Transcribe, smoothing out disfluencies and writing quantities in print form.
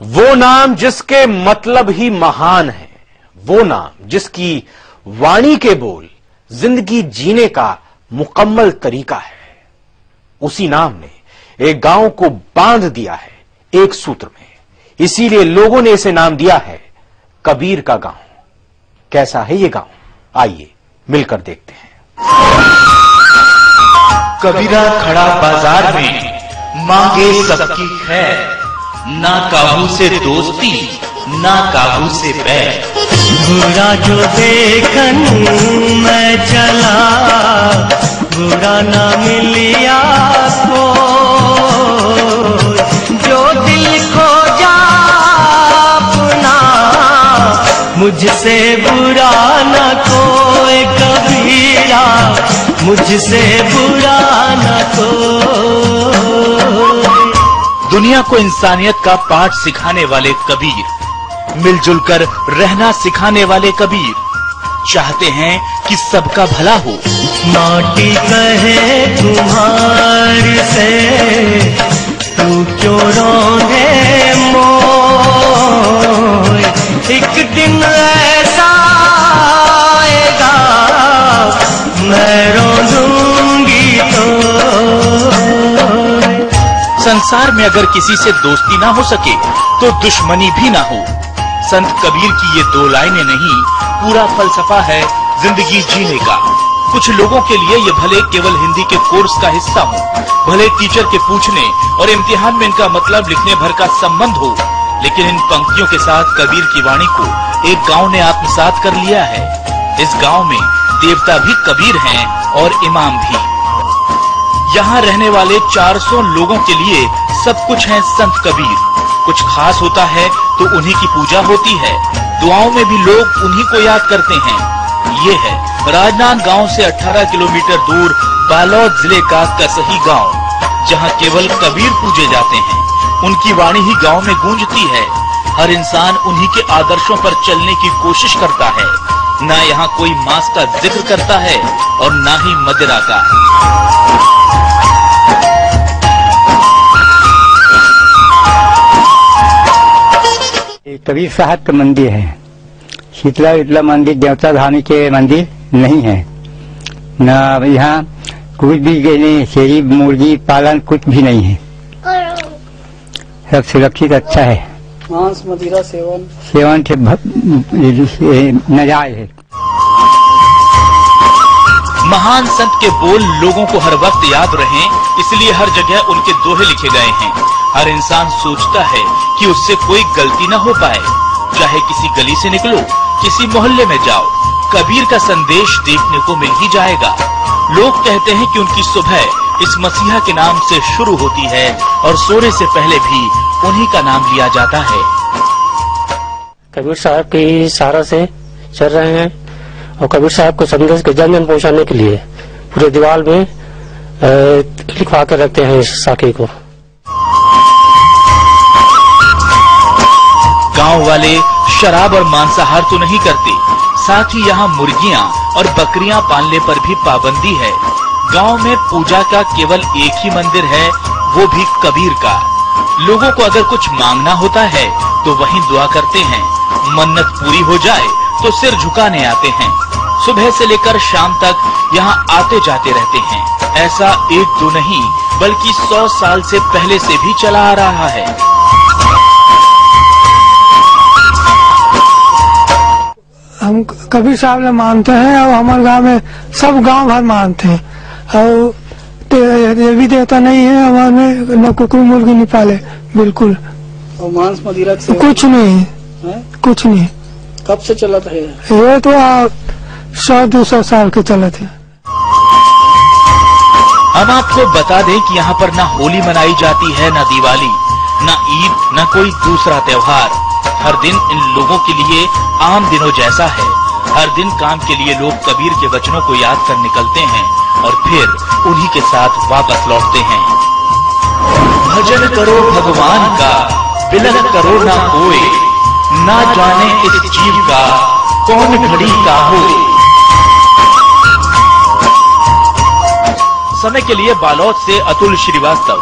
वो नाम जिसके मतलब ही महान है, वो नाम जिसकी वाणी के बोल जिंदगी जीने का मुकम्मल तरीका है, उसी नाम ने एक गांव को बांध दिया है एक सूत्र में। इसीलिए लोगों ने इसे नाम दिया है कबीर का गांव। कैसा है ये गांव, आइए मिलकर देखते हैं। कबीरा खड़ा बाजार में मांगे सबकी खैर, ना काबू से दोस्ती ना काबू से बैर। बुरा जो देखन मैं चला, बुरा ना मिलिया को, जो दिल खो जा अपना, मुझसे बुरा न कोई कबीरा, मुझसे बुरा न कोई। दुनिया को इंसानियत का पाठ सिखाने वाले कबीर, मिलजुल कर रहना सिखाने वाले कबीर, चाहते हैं कि सबका भला हो। माटी कहे तुम्हारी से, तू क्यों रोंदे मोय, एक दिन ऐसा आएगा मैं रोंदूंगी तो। संसार में अगर किसी से दोस्ती ना हो सके तो दुश्मनी भी ना हो। संत कबीर की ये दो लाइनें नहीं, पूरा फलसफा है जिंदगी जीने का। कुछ लोगों के लिए ये भले केवल हिंदी के कोर्स का हिस्सा हो, भले टीचर के पूछने और इम्तिहान में इनका मतलब लिखने भर का संबंध हो, लेकिन इन पंक्तियों के साथ कबीर की वाणी को एक गांव ने आत्मसात कर लिया है। इस गांव में देवता भी कबीर हैं और इमाम भी। यहाँ रहने वाले 400 लोगों के लिए सब कुछ है संत कबीर। कुछ खास होता है तो उन्हीं की पूजा होती है, दुआओं में भी लोग उन्हीं को याद करते हैं। ये है राजनांद गांव से 18 किलोमीटर दूर बालोद जिले का कसही गांव, जहां केवल कबीर पूजे जाते हैं। उनकी वाणी ही गांव में गूंजती है। हर इंसान उन्हीं के आदर्शों पर चलने की कोशिश करता है। ना यहाँ कोई मांस का जिक्र करता है और ना ही मदिरा का। कबीर साहब का मंदिर है। शीतला वितला मंदिर, देवता धामी के मंदिर नहीं है। न यहाँ कुछ भी नहीं, शेरी मुर्गी पालन कुछ भी नहीं है। सब सुरक्षित अच्छा है। मांस मदिरा सेवन से नजायज है। महान संत के बोल लोगों को हर वक्त याद रहें, इसलिए हर जगह उनके दोहे लिखे गए हैं। हर इंसान सोचता है कि उससे कोई गलती न हो पाए। चाहे किसी गली से निकलो, किसी मोहल्ले में जाओ, कबीर का संदेश देखने को मिल ही जाएगा। लोग कहते हैं कि उनकी सुबह इस मसीहा के नाम से शुरू होती है और सोने से पहले भी उन्हीं का नाम लिया जाता है। कबीर साहब के इशारा से चल रहे हैं और कबीर साहब को संदेश के जन जन पहुंचाने के लिए पूरे दीवार में लिखवा कर रखते हैं इस साखी को। गांव वाले शराब और मांसाहार तो नहीं करते, साथ ही यहाँ मुर्गियां और बकरियां पालने पर भी पाबंदी है। गांव में पूजा का केवल एक ही मंदिर है, वो भी कबीर का। लोगों को अगर कुछ मांगना होता है तो वहीं दुआ करते हैं। मन्नत पूरी हो जाए तो सिर झुकाने आते हैं। सुबह से लेकर शाम तक यहाँ आते जाते रहते हैं। ऐसा एक दो नहीं बल्कि 100 साल से पहले से भी चला आ रहा है। हम कबीर साहब ने मानते हैं और हमारे गांव में सब गांव भर मानते हैं। और देवी देवता नहीं है हमारे, न कुकुर मुर्गी नहीं पाले बिल्कुल। और मांस मदिरा से कुछ नहीं है, कुछ नहीं। कब से चला था ये तो 100-200 साल के चले थे। हम आपको बता दें कि यहाँ पर ना होली मनाई जाती है, ना दिवाली, ना ईद, ना कोई दूसरा त्योहार। हर दिन इन लोगों के लिए आम दिनों जैसा है। हर दिन काम के लिए लोग कबीर के वचनों को याद कर निकलते हैं और फिर उन्हीं के साथ वापस लौटते हैं। भजन करो भगवान का, बिलन करो ना कोई, ना जाने इस जीव का कौन घड़ी का हो। समय के लिए बालोद से अतुल श्रीवास्तव।